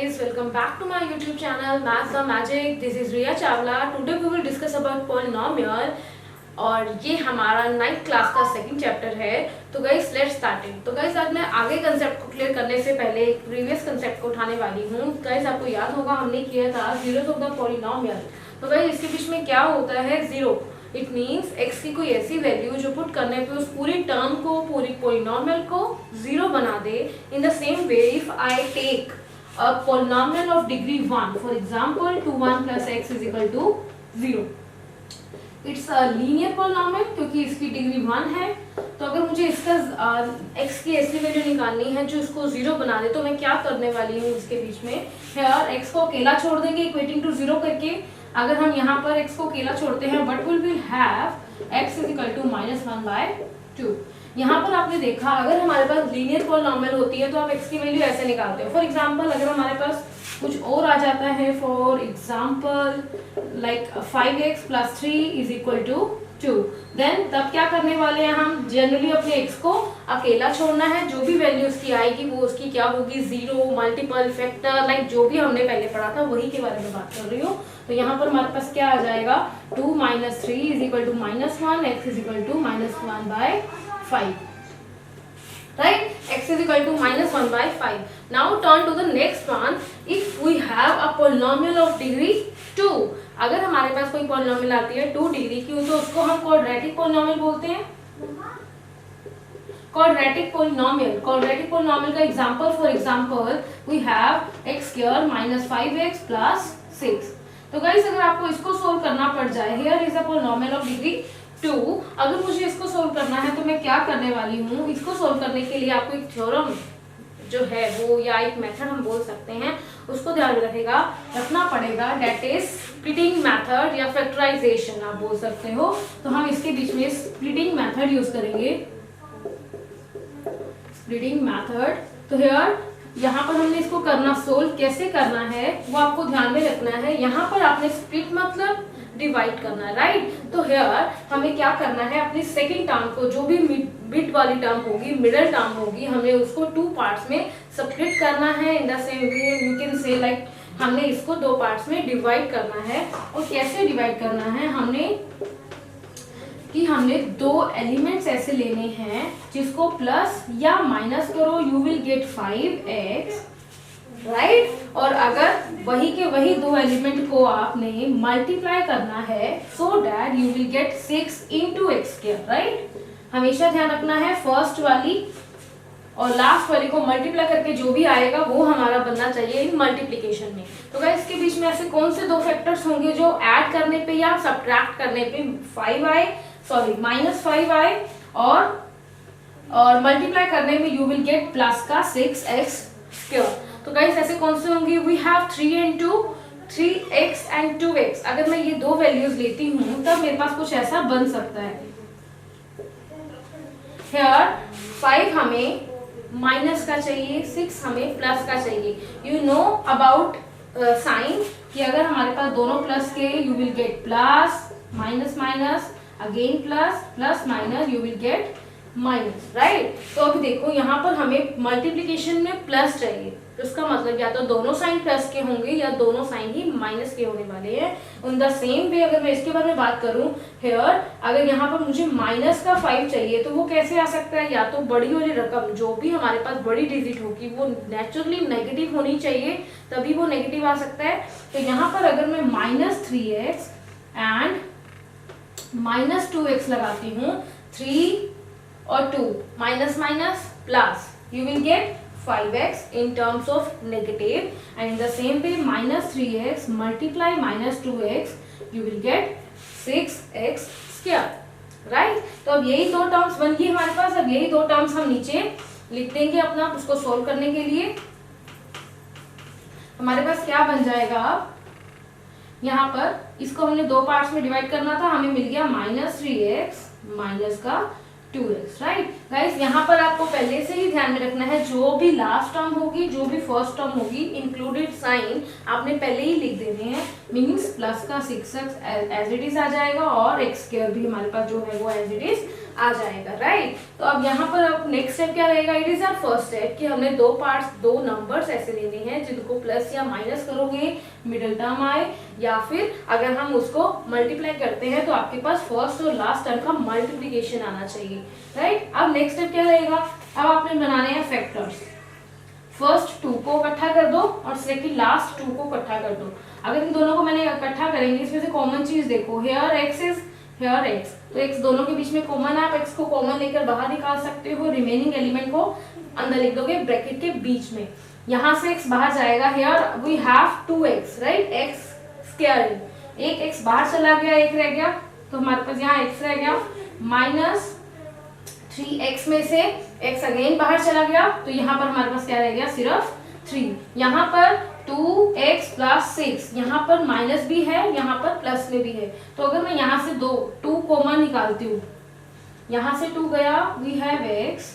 guys, welcome back to my YouTube channel Maths the Magic. This is Riya Chawla. Today we will discuss about polynomial और ये हमारा 9th class का second chapter है. तो guys let's start it. तो guys आज मैं आगे कंसेप्ट को क्लियर करने से पहले एक प्रीवियस कंसेप्ट को उठाने वाली हूँ. गाइस आपको याद होगा हमने किया था जीरोस ऑफ द पॉलिनोमियल. तो गाइस इसके बीच में क्या होता है जीरो. इट मीन्स x की कोई ऐसी वैल्यू जो पुट करने पे उस पूरी टर्म को पूरी पॉलिनोमियल को जीरो बना दे. In the same way if I take a polynomial of degree 1 for example 2 1 + x = 0. It's a linear polynomial क्योंकि इसकी डिग्री 1 है. तो अगर मुझे इसका x की ऐसी वैल्यू निकालनी है जो इसको जीरो बना दे तो मैं क्या करने वाली हूँ इसके बीच में हियर x को अकेला छोड़ देंगे इक्वेटिंग टू जीरो करके. अगर हम यहाँ पर x को अकेला छोड़ते हैं बट विल हैव x = -1/2. यहाँ पर आपने देखा अगर हमारे पास लीनियर पॉलिनोमियल होती है तो आप x की वैल्यू ऐसे निकालते हो. फॉर एग्जांपल अगर हमारे पास कुछ और आ जाता है for example like 5x + 3 = 2, then तब क्या करने वाले हैं हम जनरली अपने x को अकेला छोड़ना है. जो भी वैल्यू उसकी आएगी वो उसकी क्या होगी जीरो मल्टीपल फैक्टर लाइक जो भी हमने पहले पढ़ा था वही के बारे में बात कर रही हूँ. तो यहाँ पर हमारे पास क्या आ जाएगा 2 - 3 = -1 x = -1/5. Right? x = -1/5. Now turn to the next one. If we have a polynomial of degree 2, अगर हमारे पास कोई पॉलिनोमियल आती है 2 डिग्री की तो उसको हम क्वाड्रेटिक पॉलिनोमियल बोलते हैं. क्वाड्रेटिक पॉलिनोमियल का example for example we have x² - 5x + 6. तो गाइस अगर आपको इसको सोल्व करना पड़ जाए here is a polynomial of degree 2. अगर मुझे इसको सोल्व करना है तो मैं क्या करने वाली हूँ. इसको सोल्व करने के लिए आपको एक थ्योरम जो है वो या एक मेथड हम बोल सकते हैं उसको ध्यान में रखना पड़ेगा. दैट इज स्प्लिटिंग मेथड या फैक्टराइजेशन आप बोल सकते हो. तो हम इसके बीच में स्प्लिटिंग मेथड यूज करेंगे. Splitting method. तो हियर यहाँ पर हमने इसको करना सोल्व कैसे करना है वो आपको ध्यान में रखना है. यहाँ पर आपने स्प्लिट मतलब डिवाइड करना है. राइट. तो हियर हमें क्या करना है अपनी सेकंड टर्म को जो भी मिड वाली टर्म होगी मिडिल टर्म होगी हमें उसको 2 पार्ट्स में स्प्लिट करना है. इन the same way you can से लाइक हमने इसको 2 पार्ट्स में डिवाइड करना है. और कैसे डिवाइड करना है हमने 2 एलिमेंट्स ऐसे लेने हैं जिसको प्लस या माइनस करो you will gate 5x. Right. और अगर वही के वही 2 एलिमेंट को आपने मल्टीप्लाई करना है so that you will gate 6 × x². Right. हमेशा ध्यान रखना है फर्स्ट वाली और लास्ट वाली को मल्टीप्लाई करके जो भी आएगा वो हमारा बनना चाहिए इन मल्टीप्लिकेशन में. तो गाइस इसके बीच में ऐसे कौन से 2 फैक्टर्स होंगे जो ऐड करने पे या सब्ट्रैक्ट करने पे -5i और मल्टीप्लाई करने में यू विल गेट प्लस का 6x². तो गाइस ऐसे कौन से होंगे we have 3x and 2x. अगर मैं ये 2 वैल्यूज लेती हूँ तब मेरे पास कुछ ऐसा बन सकता है. हियर 5 हमें माइनस का चाहिए 6 हमें प्लस का चाहिए. यू नो अबाउट साइन कि अगर हमारे पास दोनों प्लस के you will gate plus minus again plus minus you will get minus. Right. तो अभी देखो यहाँ पर हमें मल्टीप्लिकेशन में प्लस चाहिए तो इसका मतलब या तो दोनों साइन प्लस के होंगे या दोनों साइन ही माइनस के होने वाले हैं. इन द सेम वे अगर मैं इसके बारे में बात करूं हियर अगर यहाँ पर मुझे माइनस का 5 चाहिए तो वो कैसे आ सकता है. या तो बड़ी वाली रकम जो भी हमारे पास बड़ी डिजिट होगी वो नेचुरली नेगेटिव होनी चाहिए तभी वो नेगेटिव आ सकता है. तो यहाँ पर अगर मैं -3x एंड -2x लगाती हूँ 3 और 2 minus plus you will get 5x in terms of negative and in the same way -3x multiply -2x you will get 6x². Right. तो अब यही 2 टर्म्स बन गई हमारे पास. अब यही 2 टर्म्स हम नीचे लिख देंगे अपना उसको सोल्व करने के लिए. हमारे पास क्या बन जाएगा यहाँ पर इसको हमने 2 पार्ट्स में डिवाइड करना था. हमें मिल गया -3x माइनस का 2x. राइट. गाइस यहाँ पर आपको पहले से ही ध्यान में रखना है जो भी लास्ट टर्म होगी जो भी फर्स्ट टर्म होगी इंक्लूडेड साइन आपने पहले ही लिख देने हैं. मीनिंग्स प्लस का 6x एज इट इज आ जाएगा और x² भी हमारे पास जो है वो एज इट इज आ जाएगा, राइट। तो अब यहाँ पर अब नेक्स्ट स्टेप क्या रहेगा, it is our first step कि हमने दो नंबर्स ऐसे लेने हैं जिनको प्लस या माइनस करोगे मिडिल टर्म आए, या फिर अगर हम उसको मल्टीप्लाई करते हैं तो आपके पास फर्स्ट और लास्ट टर्म का मल्टीप्लीकेशन आना चाहिए, राइट। अब नेक्स्ट स्टेप क्या रहेगा, अब आपने बनाने हैं फैक्टर्स। फर्स्ट 2 को इकट्ठा कर दो और सेकंड लास्ट 2 को इकट्ठा कर दो। अगर इन दोनों को मैंने इकट्ठा करेंगे, इसमें से कॉमन चीज देखो, here X is here X, तो एक्स दोनों के बीच में कॉमन है, आप एक्स को कॉमन लेकर बाहर निकाल सकते हो, रिमेनिंग एलिमेंट को अंदर लिख दोगे ब्रैकेट के बीच में। यहाँ से एक्स बाहर जाएगा, here we have 2x, right, X square, एक एक्स बाहर चला गया, एक रह गया, तो हमारे पास यहाँ एक्स रह गया, माइनस 3x में से x अगेन बाहर चला गया, तो यहाँ पर हमारे पास क्या रह गया, सिर्फ 3। यहाँ पर 2x प्लस 6, यहाँ पर माइनस भी है, यहाँ पर प्लस में भी है, तो अगर मैं यहाँ से 2 कॉमन निकालती हूँ, यहाँ से 2 गया, वी हैव x,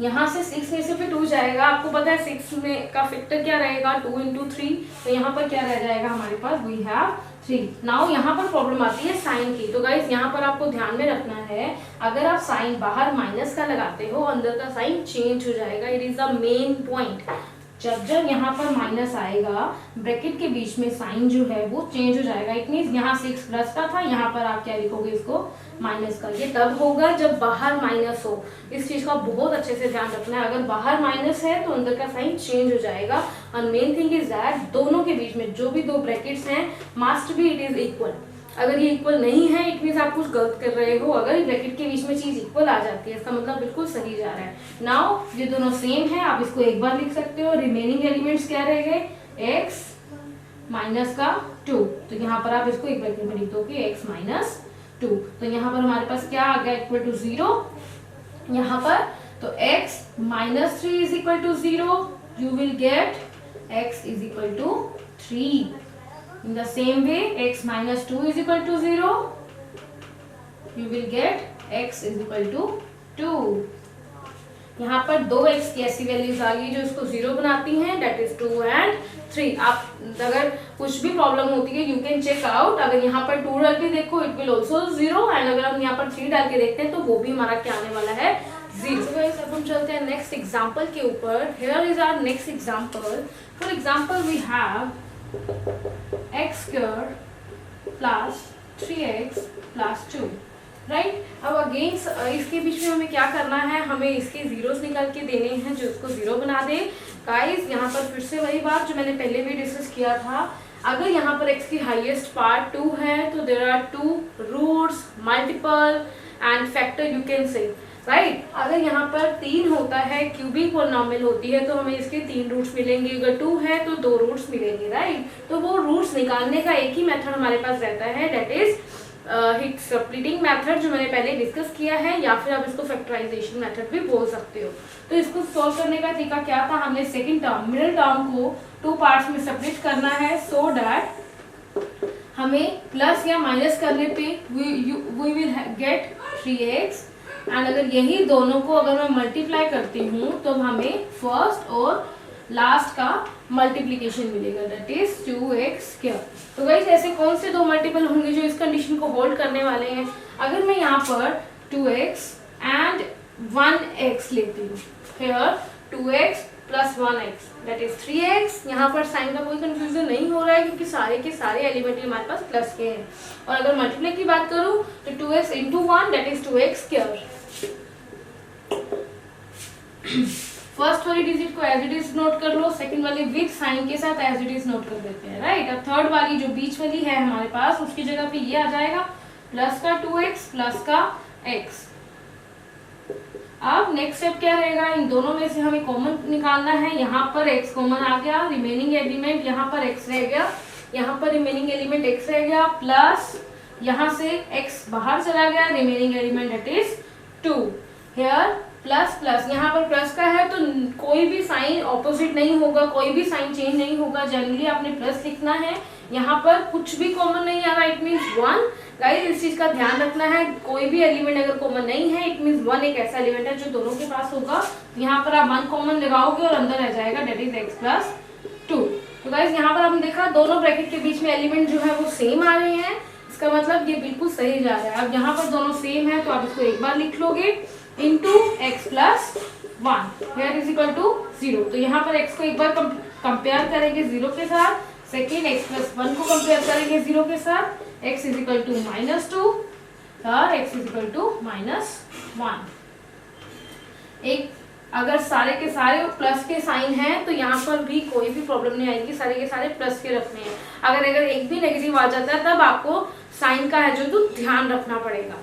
यहाँ से 6 में से फिर 2 जाएगा, आपको पता है 6 में का फैक्टर क्या रहेगा, 2 into 3, तो यहाँ पर क्या रह जाएगा हमारे पास, वी हैव 3। नाउ यहाँ पर प्रॉब्लम आती है साइन की, तो गाइस यहाँ पर आपको ध्यान में रखना है, अगर आप साइन बाहर माइनस का लगाते हो, अंदर का साइन चेंज हो जाएगा, it is the main point. जब यहाँ पर माइनस आएगा, ब्रैकेट के बीच में साइन जो है वो चेंज हो जाएगा, इट मींस यहाँ 6 प्लस का था, यहाँ पर आप क्या लिखोगे, इसको माइनस का। ये तब होगा जब बाहर माइनस हो, इस चीज का बहुत अच्छे से ध्यान रखना है। अगर बाहर माइनस है तो अंदर का साइन चेंज हो जाएगा, और मेन थिंग इज दैट दोनों के बीच में जो भी दो ब्रैकेट्स हैं must be it is equal. अगर ये इक्वल नहीं है, इट मींस आप कुछ गलत कर रहे हो। अगर ब्रैकेट के बीच में चीज इक्वल आ जाती है, इसका मतलब बिल्कुल सही जा रहा है। नाउ ये दोनों सेम है, आप इसको एक बार लिख सकते हो। रिमेनिंग एलिमेंट्स क्या रह गए, x माइनस का 2, तो यहाँ पर आप इसको एक ब्रैकेट में लिख दोगे x माइनस 2, तो यहाँ पर हमारे पास क्या आ गया, इक्वल टू 0 यहाँ पर, तो x minus 3 is equal to 0, you will get x is equal to 3। In the same way, x minus 2 is equal to 0. You will get x is equal to 2. यहाँ पर दो x की ऐसी values आ गई जो इसको 0 बनाती हैं, that is 2 and 3। आप अगर कुछ भी प्रॉब्लम होती है, you can check out। अगर यहाँ पर 2 डाल के देखो, it will also 0, and अगर हम यहाँ पर 3 डाल के देखते हैं तो वो भी हमारा क्या आने वाला है, 0। So guys, अब हम चलते हैं नेक्स्ट एग्जाम्पल के ऊपर। Here is our next example. For example, we have x square plus 3x plus 2, right. अब अगेन इसके बीच में हमें क्या करना है, हमें इसके जीरोस निकाल के देने हैं जो इसको 0 बना दे। गाइस यहाँ पर फिर से वही बात जो मैंने पहले भी डिस्कस किया था, अगर यहाँ पर x की हाईएस्ट पार्ट 2 है तो there are 2 roots, multiple and factor you can say, right. अगर यहाँ पर 3 होता है, क्यूबिक पॉलिनोमियल होती है, तो हमें इसके 3 रूट्स मिलेंगे। अगर 2 है तो 2 रूट्स मिलेंगे, राइट। तो वो रूट्स निकालने का एक ही मेथड हमारे पास रहता है, that is hit splitting method, जो मैंने पहले डिस्कस किया है, या फिर आप इसको फैक्टराइजेशन मेथड भी बोल सकते हो। तो इसको सॉल्व करने का तरीका क्या था, हमने सेकंड टर्म मिडिल टर्म को 2 पार्ट्स में सेपरेट करना है, सो दैट हमें प्लस या माइनस करने पे we will get 3x, and अगर यही दोनों को अगर मैं मल्टीप्लाई करती हूँ तो हमें फर्स्ट और लास्ट का मल्टीप्लीकेशन मिलेगा, दैट इज 2x स्क्वायर। तो गाइस ऐसे कौन से दो मल्टीपल होंगे जो इस कंडीशन को होल्ड करने वाले हैं। अगर मैं यहाँ पर 2x एंड 1x लेती हूँ, फिर 2x plus 1x that is 3x। यहाँ पर साइन का कोई कंफ्यूजन नहीं हो रहा है क्योंकि सारे के सारे एलिमेंट हमारे पास प्लस के हैं। और अगर मल्टीप्लाई की बात करूँ तो 2x into 1 that is 2x square. First वाली डिजिट को एज इट इज नोट कर लो, सेकंड वाली विद साइन के साथ एज इट इज नोट कर देते हैं, राइट। अब थर्ड वाली जो बीच वाली है हमारे पास, उसकी जगह पे ये आ जाएगा प्लस का 2x प्लस का x। अब नेक्स्ट स्टेप क्या रहेगा, इन दोनों में से हमें कॉमन निकालना है। यहाँ पर x कॉमन आ गया, रिमेनिंग एलिमेंट यहाँ पर x रह गया, यहाँ पर रिमेनिंग एलिमेंट x रह गया, प्लस यहाँ से x बाहर चला गया, remaining element that is 2। Here plus plus, यहाँ पर प्लस का है तो कोई भी साइन ऑपोजिट नहीं होगा, कोई भी साइन चेंज नहीं होगा, जनरली आपने प्लस लिखना है। यहाँ पर कुछ भी कॉमन नहीं आ रहा, इट मीन्स 1। गाइस इस चीज का ध्यान रखना है, कोई भी एलिमेंट अगर कॉमन नहीं है, इट मीन्स 1 एक ऐसा एलिमेंट है जो दोनों के पास होगा। यहाँ पर आप 1 कॉमन लगाओगे और अंदर रह जाएगा दैट इज x प्लस 2। तो गाइस यहाँ पर आपने देखा दोनों ब्रैकेट के बीच में एलिमेंट जो है वो सेम आ रहे हैं। इसका मतलब ये बिल्कुल सही जा रहा है। अब यहाँ पर दोनों सेम है तो आप इसको एक बार लिख लोगे into X plus 1 here is equal to 0। तो यहाँ पर x को एक बार कंपेयर करेंगे 0 के साथ, सेकेंड x प्लस 1 को कंपेयर करेंगे 0 के साथ, x इज इक्वल टू -2 और x इज इक्वल टू -1। एक अगर सारे के सारे प्लस के साइन हैं तो यहाँ पर भी कोई भी प्रॉब्लम नहीं आएगी, सारे के सारे प्लस के रखने हैं। अगर एक भी नेगेटिव आ जाता है तब आपको साइन का है जो तो ध्यान रखना पड़ेगा।